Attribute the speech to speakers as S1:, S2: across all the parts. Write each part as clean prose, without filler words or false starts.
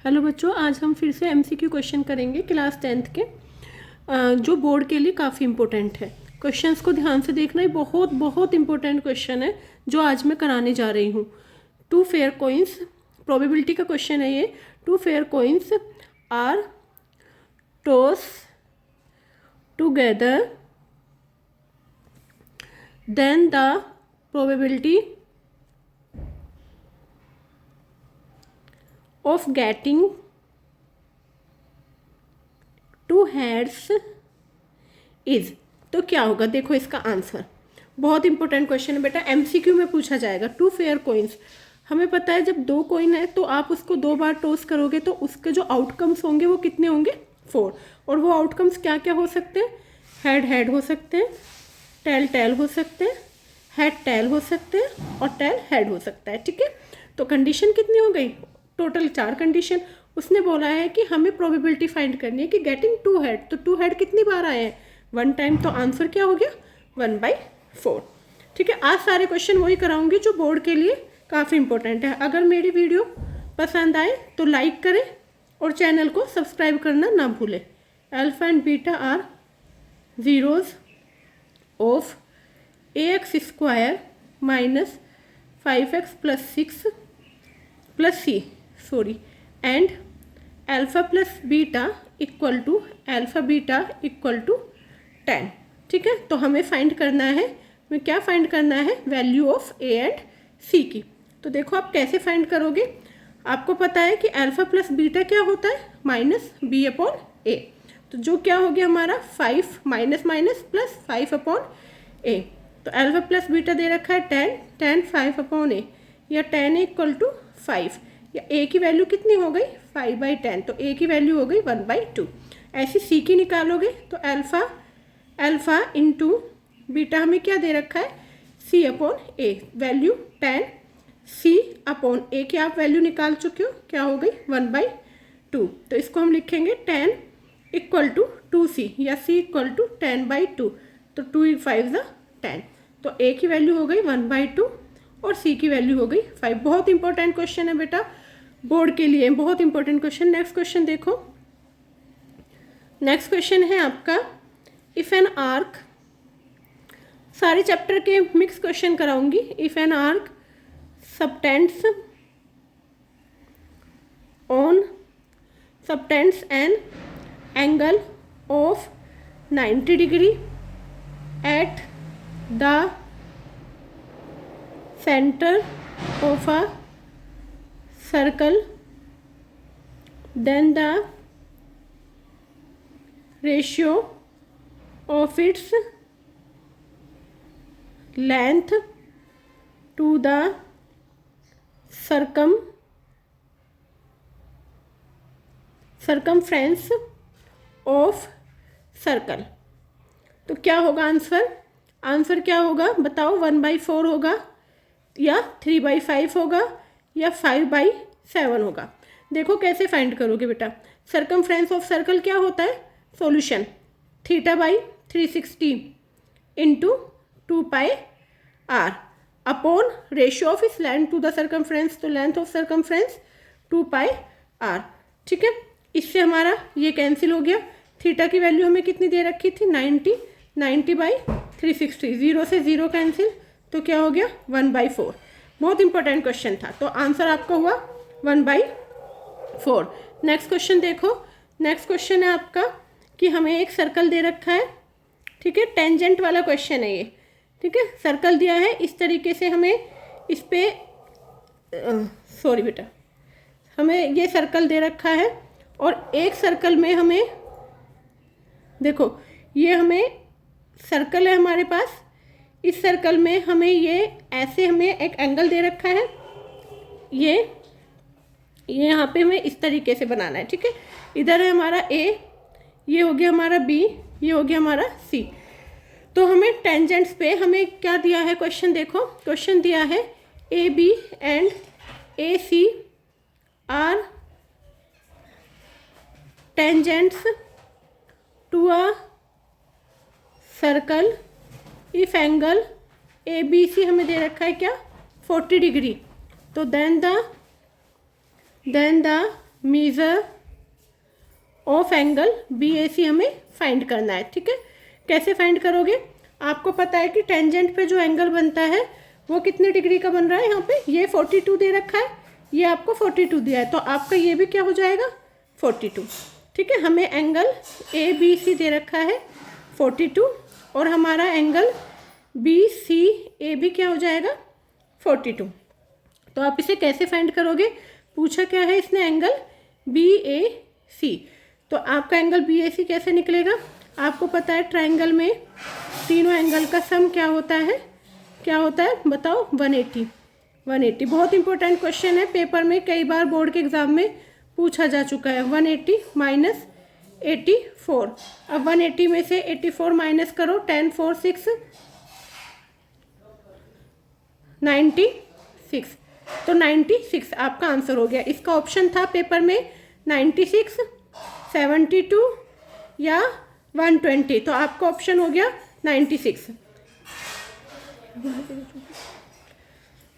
S1: Hello बच्चों, आज हम फिर से एमसीक्यू क्वेश्चन करेंगे क्लास 10th के, जो बोर्ड के लिए काफ़ी इम्पोर्टेंट है। क्वेश्चंस को ध्यान से देखना, ही बहुत बहुत इम्पोर्टेंट क्वेश्चन है जो आज मैं कराने जा रही हूँ। 2 फेयर कोइंस, प्रोबेबिलिटी का क्वेश्चन है ये। 2 fair coins are toss together, then the probability of getting 2 heads is। तो क्या होगा, देखो इसका आंसर। बहुत इंपॉर्टेंट क्वेश्चन है बेटा, एमसीक्यू में पूछा जाएगा। 2 फेयर कोइंस, हमें पता है जब 2 कोइन है तो आप उसको 2 बार टॉस करोगे तो उसके जो आउटकम्स होंगे वो कितने होंगे, 4। और वो आउटकम्स क्या क्या हो सकते हैं, हेड हेड हो सकते हैं, टेल टेल हो सकते हैं, हेड टेल हो सकते हैं और टेल हेड हो सकता है। ठीक है, तो कंडीशन कितनी हो गई, टोटल 4 कंडीशन। उसने बोला है कि हमें प्रोबेबिलिटी फाइंड करनी है कि गेटिंग 2 हेड, तो 2 हेड कितनी बार आए हैं, 1 टाइम। तो आंसर क्या हो गया, 1/4। ठीक है, आज सारे क्वेश्चन वही कराऊंगी जो बोर्ड के लिए काफ़ी इंपॉर्टेंट है। अगर मेरी वीडियो पसंद आए तो लाइक करें और चैनल को सब्सक्राइब करना ना भूलें। Alpha and beta are zeros of ax² minus 5x + 6 + c and alpha plus beta equal to 10। ठीक है, तो हमें फाइंड करना है, हमें क्या फाइंड करना है, value of a and c की। तो देखो आप कैसे फाइंड करोगे, आपको पता है कि अल्फा प्लस बीटा क्या होता है, -b/a। तो जो क्या हो गया हमारा 5 माइनस माइनस प्लस 5/a। तो अल्फा प्लस बीटा दे रखा है 10 5/a, या 10 = 5, या a की वैल्यू कितनी हो गई, 5/10। तो a की वैल्यू हो गई 1/2। ऐसी c की निकालोगे तो अल्फा इंटू बीटा हमें क्या दे रखा है, c/a, वैल्यू 10, c/a की आप वैल्यू निकाल चुके हो, क्या हो गई 1/2। तो इसको हम लिखेंगे 10 = 2c, या c = 10/2। तो 2 × 5 = 10। तो a की वैल्यू हो गई 1/2 और c की वैल्यू हो गई 5। बहुत इंपॉर्टेंट क्वेश्चन है बेटा, बोर्ड के लिए बहुत इंपॉर्टेंट क्वेश्चन। नेक्स्ट क्वेश्चन देखो, नेक्स्ट क्वेश्चन है आपका इफ एन आर्क, सारे चैप्टर के मिक्स क्वेश्चन कराऊंगी। If an arc subtends an angle of 90 degree at the center of a circle, then the ratio of its length to the circumference of circle। तो क्या होगा answer, answer क्या होगा बताओ, 1/4 होगा या 3/5 होगा या 5/7 होगा। देखो कैसे फाइंड करोगे बेटा, सर्कमफ्रेंस ऑफ सर्कल क्या होता है, solution θ/360 × 2πr upon ratio of इस लेंथ टू द सर्कमफ्रेंस, तो लेंथ ऑफ सर्कमफ्रेंस 2πr। ठीक है, इससे हमारा ये कैंसिल हो गया। थीटा की वैल्यू हमें कितनी दे रखी थी, 90/360, 0 से 0 कैंसिल, तो क्या हो गया 1/4। बहुत इंपॉर्टेंट क्वेश्चन था, तो आंसर आपका हुआ 1/4। नेक्स्ट क्वेश्चन देखो, नेक्स्ट क्वेश्चन है आपका कि हमें एक सर्कल दे रखा है। ठीक है, टेंजेंट वाला क्वेश्चन है ये। ठीक है, सर्कल दिया है इस तरीके से, हमें इस पे सॉरी बेटा, हमें ये सर्कल दे रखा है और एक सर्कल में हमें देखो, ये हमें सर्कल है हमारे पास, इस सर्कल में हमें ये ऐसे हमें एक एंगल दे रखा है, ये यहाँ पे हमें इस तरीके से बनाना है। ठीक है, इधर है हमारा a, ये हो गया हमारा b, ये हो गया हमारा c। तो हमें टेंजेंट्स पे हमें क्या दिया है क्वेश्चन, देखो क्वेश्चन दिया है AB and AC are tangents to a circle if angle ABC हमें दे रखा है क्या, 40 डिग्री। तो then the measure of angle BAC हमें फाइंड करना है। ठीक है, कैसे फाइंड करोगे? आपको पता है कि टेंजेंट पे जो एंगल बनता है वो कितने डिग्री का बन रहा है। यहाँ पे ये 42 दे रखा है, ये आपको 42 दिया है, तो आपका ये भी क्या हो जाएगा 42। ठीक है, हमें एंगल ABC दे रखा है 42 और हमारा एंगल BCA भी क्या हो जाएगा 42। तो आप इसे कैसे फाइंड करोगे? पूछा क्या है इसने? Angle BAC। तो आपका एंगल BAC कैसे निकलेगा? आपको पता है ट्रायंगल में तीनों एंगल का सम क्या होता है? क्या होता है बताओ? 180। 180 बहुत इंपॉर्टेंट क्वेश्चन है, पेपर में कई बार बोर्ड के एग्जाम में पूछा जा चुका है। 180 माइनस 84। अब 180 में से 84 माइनस करो, 10 4 6 96। तो 96 आपका आंसर हो गया। इसका ऑप्शन था पेपर में 96, 72 या 120, तो आपका ऑप्शन हो गया 96।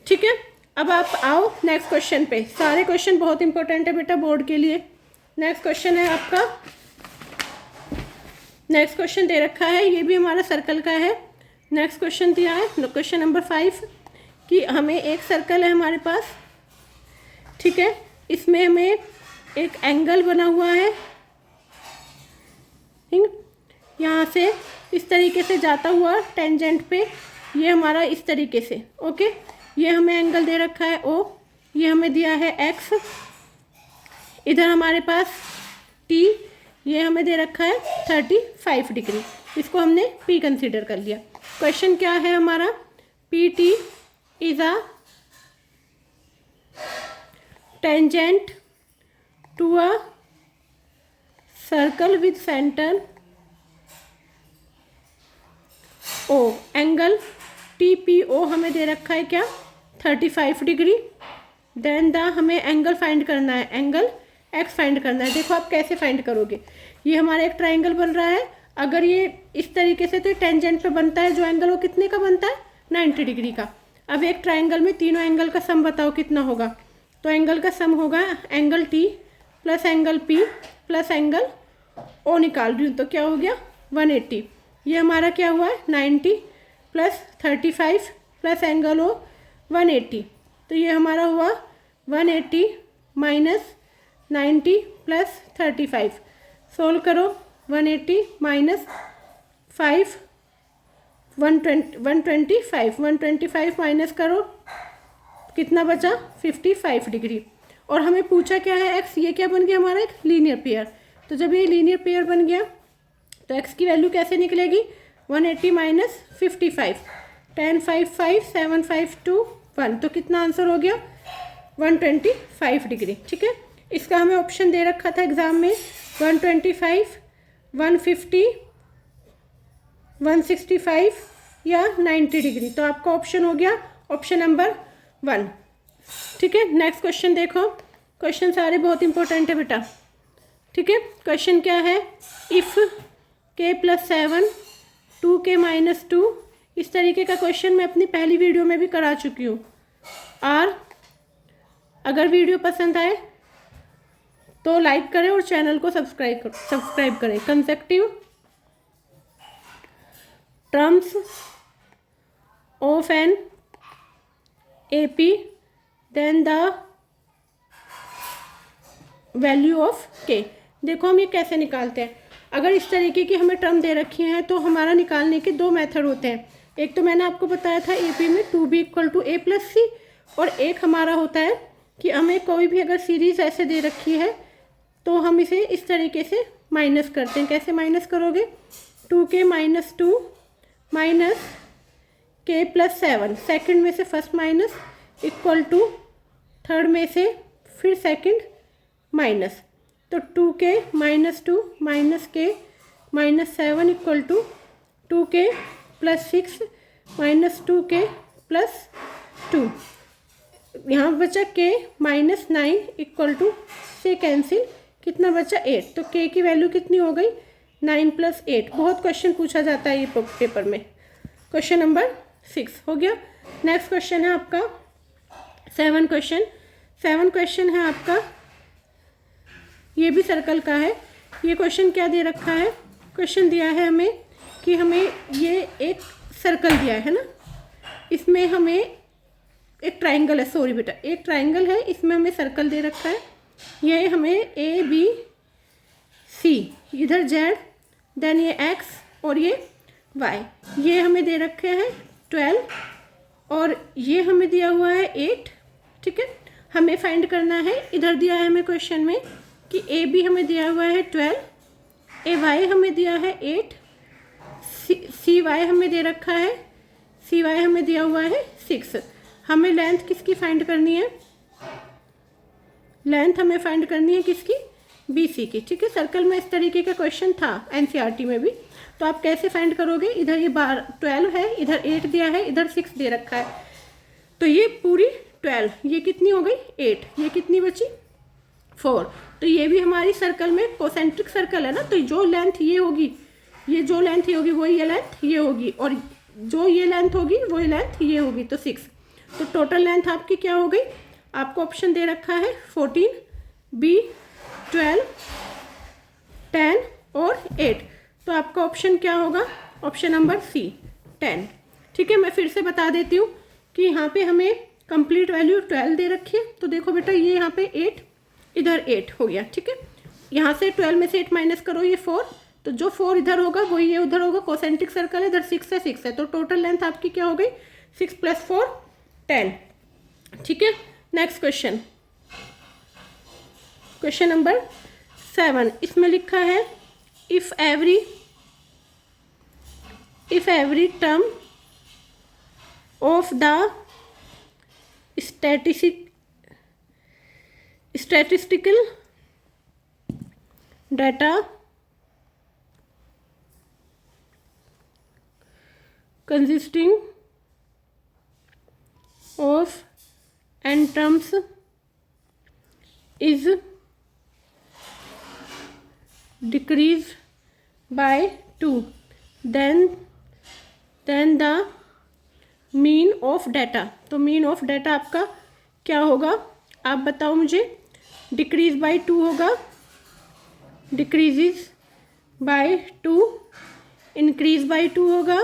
S1: ठीक है, अब आप आओ नेक्स्ट क्वेश्चन पे। सारे क्वेश्चन बहुत इंपॉर्टेंट है बेटा बोर्ड के लिए। नेक्स्ट क्वेश्चन है आपका, नेक्स्ट क्वेश्चन दे रखा है, ये भी हमारा सर्कल का है। नेक्स्ट क्वेश्चन दिया है क्वेश्चन नंबर 5 कि हमें एक सर्कल है हमारे पास। ठीक है, इसमें हमें एक एंगल बना हुआ है, यहाँ से इस तरीके से जाता हुआ टेंजेंट पे, ये हमारा इस तरीके से। ओके, ये हमें एंगल दे रखा है O, ये हमें दिया है X, इधर हमारे पास T, ये हमें दे रखा है 35 डिग्री। इसको हमने P कंसीडर कर लिया। क्वेश्चन क्या है हमारा? PT is a tangent to a circle with centre O। Angle TPO हमें दे रखा है क्या 35 डिग्री। देन द हमें एंगल फाइंड करना है, एंगल X फाइंड करना है। देखो आप कैसे फाइंड करोगे? ये हमारा एक ट्राइंगल बन रहा है, अगर ये इस तरीके से तो टेंजेंट पे बनता है जो एंगल, वो कितने का बनता है 90 डिग्री का। अब एक ट्राइंगल में तीनों एंगल का सम बताओ कितना होगा? तो एंगल का सम होगा angle T plus angle P plus angle O। निकाल रही हूँ तो क्या हो गया 180। ये हमारा क्या हुआ है 90 प्लस 35 प्लस एंगल O 180, तो ये हमारा हुआ 180 माइनस 90 प्लस 35। सोल्व करो, 180 माइनस 5 125 माइनस करो, कितना बचा 55 डिग्री। और हमें पूछा क्या है x, ये क्या बन गया हमारा एक लीनियर पेयर। तो जब ये लीनियर पेयर बन गया तो x की वैल्यू कैसे निकलेगी 180 माइनस 55, 10 5 5 7 5 2 1, तो कितना आंसर हो गया 125 डिग्री। ठीक है, इसका हमें ऑप्शन दे रखा था एग्जाम में 125, 150, 165 या 90 डिग्री, तो आपका ऑप्शन हो गया ऑप्शन नंबर 1। ठीक है, नेक्स्ट क्वेश्चन देखो। क्वेश्चन सारे बहुत इंपॉर्टेंट है बेटा। ठीक है, क्वेश्चन क्या है? इफ़ k + 7 2k - 2, इस तरीके का क्वेश्चन मैं अपनी पहली वीडियो में भी करा चुकी हूँ। और अगर वीडियो पसंद आए तो लाइक करें और चैनल को सब्सक्राइब करें। Consecutive terms of an AP, then the value of k। देखो हम ये कैसे निकालते हैं। अगर इस तरीके की हमें टर्म दे रखी हैं तो हमारा निकालने के दो मेथड होते हैं। एक तो मैंने आपको बताया था AP में 2b = a + c, और एक हमारा होता है कि हमें कोई भी अगर सीरीज़ ऐसे दे रखी है तो हम इसे इस तरीके से माइनस करते हैं। कैसे माइनस करोगे? 2k - 2 माइनस k + 7, सेकंड में से first minus equal to third में से फिर सेकंड माइनस, तो 2k - 2 minus k - 7 equal to 2k + 6 minus 2k + 2। यहाँ बचा k - 9 इक्वल टू से कैंसिल, कितना बचा 8, तो k की वैल्यू कितनी हो गई 9 + 8। बहुत क्वेश्चन पूछा जाता है ये पेपर में। क्वेश्चन नंबर 6 हो गया। नेक्स्ट क्वेश्चन है आपका 7 क्वेश्चन है आपका ये भी सर्कल का है। ये क्वेश्चन क्या दे रखा है, क्वेश्चन दिया है हमें कि हमें ये एक सर्कल दिया है ना, इसमें हमें एक ट्राइंगल है, सॉरी बेटा, एक ट्राइंगल है, इसमें हमें सर्कल दे रखा है। ये हमें ABC, इधर Z, देन ये X और ये Y, ये हमें दे रखे हैं 12 और ये हमें दिया हुआ है 8। ठीक है, हमें फाइंड करना है, इधर दिया है हमें क्वेश्चन में कि AB हमें दिया हुआ है 12, AY हमें दिया है 8, CY हमें दे रखा है, CY हमें दिया हुआ है 6। हमें लेंथ किसकी फाइंड करनी है, लेंथ हमें फाइंड करनी है किसकी, BC की। ठीक है, सर्कल में इस तरीके का क्वेश्चन था NCERT में भी, तो आप कैसे फाइंड करोगे, इधर ये 12 है, इधर 8 दिया है, इधर 6 दे रखा है, तो ये पूरी 12, ये कितनी हो गई 8, ये कितनी बची 4। तो ये भी हमारी सर्कल में कॉन्सेंट्रिक सर्कल है ना, तो जो लेंथ ये होगी, ये जो लेंथ ये होगी वही ये लेंथ ये होगी, और जो ये लेंथ होगी वही लेंथ ये होगी, तो 6। तो टोटल लेंथ आपकी क्या हो गई, आपको ऑप्शन दे रखा है 14, B 12, 10 और 8, तो आपका ऑप्शन क्या होगा, ऑप्शन नंबर C 10। ठीक है, मैं फिर से बता देती हूँ कि यहाँ पे हमें कंप्लीट वैल्यू 12 दे रखी है, तो देखो बेटा ये यहाँ पे 8, इधर 8 हो गया। ठीक है, यहाँ से 12 में से 8 माइनस करो, ये 4, तो जो 4 इधर होगा वही ये उधर होगा, कॉन्सेंट्रिक सर्कल है, इधर 6 है, तो टोटल लेंथ आपकी क्या हो गई 6 + 4 10। ठीक है, नेक्स्ट क्वेश्चन, क्वेश्चन नंबर 7, इसमें लिखा है if every term of the statistical data consisting of n terms is decreased by 2, then the mean of data. तो मीन ऑफ डाटा आपका क्या होगा, आप बताओ मुझे। डिक्रीज बाय 2 होगा, डिक्रीजेस बाय 2, इंक्रीज बाय 2 होगा,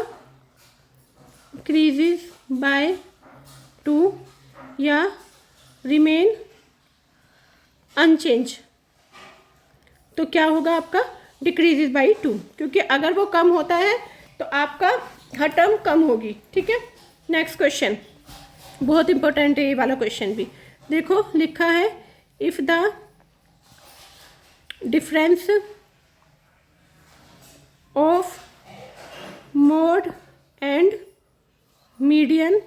S1: इंक्रीजेस बाय 2, या रिमेन अनचेंज। तो क्या होगा आपका डिक्रीजेस बाय 2, क्योंकि अगर वो कम होता है तो आपका हर टर्म कम होगी। ठीक है, नेक्स्ट क्वेश्चन बहुत इंपॉर्टेंट है ये वाला क्वेश्चन भी। देखो लिखा है if the difference of mode and median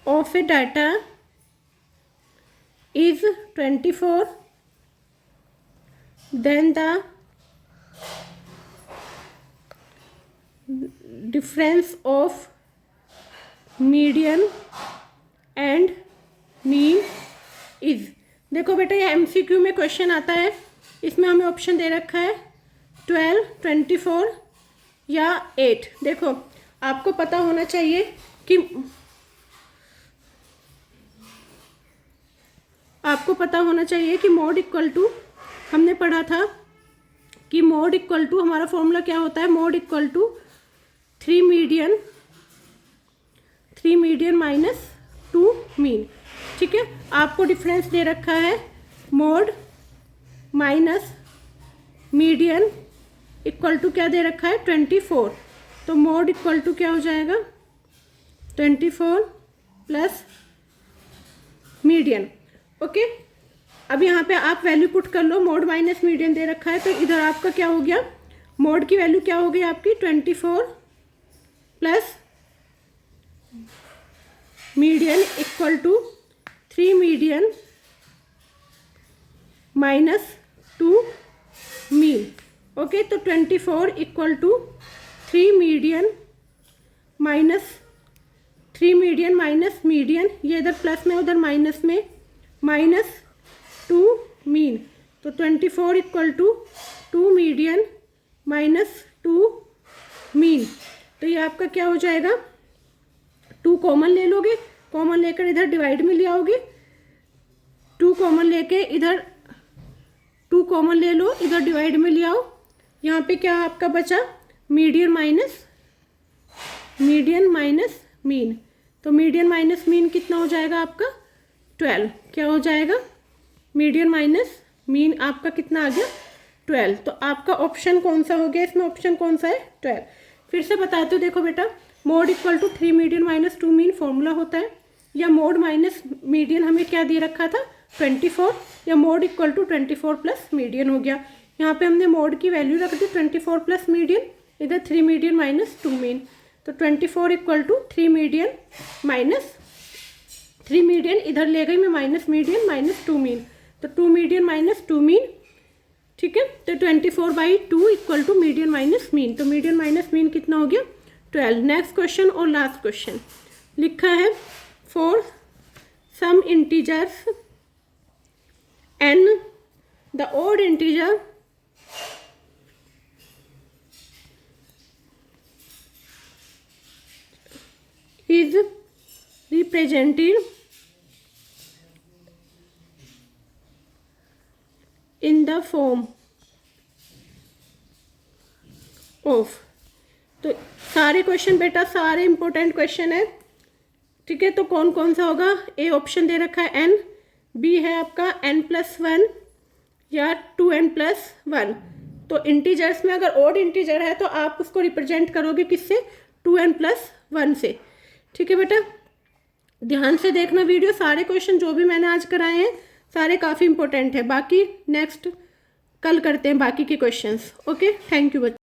S1: of A data is 24, then the difference of median and mean is। देखो बेटा ये MCQ में क्वेश्चन आता है, इसमें हमें ऑप्शन दे रखा है 12, 24 या 8। देखो आपको पता होना चाहिए कि मोड इक्वल टू, हमने पढ़ा था कि मोड इक्वल टू, हमारा फॉर्मूला क्या होता है, mode equal to 3 median minus 2 mean. ठीक है, आपको डिफरेंस दे रखा है mode minus median equal to क्या दे रखा है 24, तो मोड इक्वल टू क्या हो जाएगा 24 प्लस मीडियन। ओके, अब यहाँ पे आप वैल्यू पुट कर लो, मोड माइनस मीडियन दे रखा है, तो इधर आपका क्या हो गया, मोड की वैल्यू क्या हो गई आपकी 24 plus median equal to 3 median minus 2 mean. Okay, तो 24 equal to 3 median minus median, ये इधर प्लस में उधर माइनस में, माइनस 2 मीन, तो 24 equal to 2 median minus 2 mean. तो ये आपका क्या हो जाएगा, 2 कॉमन ले लोगे, कॉमन लेकर इधर डिवाइड में ले आओगे, 2 कॉमन लेके इधर कॉमन ले लो, इधर डिवाइड में ले आओ। यहाँ पे क्या आपका बचा, मीडियन माइनस मीन। तो मीडियन माइनस मीन कितना हो जाएगा आपका 12। क्या हो जाएगा, मीडियन माइनस मीन आपका कितना आ गया 12। तो आपका ऑप्शन कौन सा हो गया इसमें, ऑप्शन कौन सा है 12। फिर से बताते हो, देखो बेटा, mode equal to 3 median minus 2 mean formula होता है, या मोड माइनस मीडियन हमें क्या दे रखा था 24, या mode equal to 24 plus median हो गया। यहाँ पे हमने मोड की वैल्यू रख दी 24 प्लस मीडियन, इधर 3 मीडियन माइनस 2 मीन। तो 24 equal to 3 median minus 3 median, इधर ले गई मैं माइनस मीडियन माइनस 2 मीन, तो 2 मीडियन माइनस 2 मीन। ठीक है, तो 24/2 equal to median minus mean. तो मीडियन माइनस मीन कितना हो गया 12। नेक्स्ट क्वेश्चन और लास्ट क्वेश्चन लिखा है, फॉर सम इंटीजर्स n द odd integer is represented in the form of। तो सारे क्वेश्चन बेटा सारे इंपॉर्टेंट क्वेश्चन है। ठीक है, तो कौन कौन सा होगा, ए ऑप्शन दे रखा है n, बी है आपका n+1 या 2n+1। तो इंटीजर्स में अगर ऑड इंटीजर है तो आप उसको रिप्रेजेंट करोगे किससे, 2n+1 से। ठीक है बेटा, ध्यान से देखना वीडियो, सारे क्वेश्चन जो भी मैंने आज कराए हैं सारे काफ़ी इंपॉर्टेंट है। बाकी नेक्स्ट कल करते हैं बाकी के क्वेश्चंस। ओके, थैंक यू बच्चों।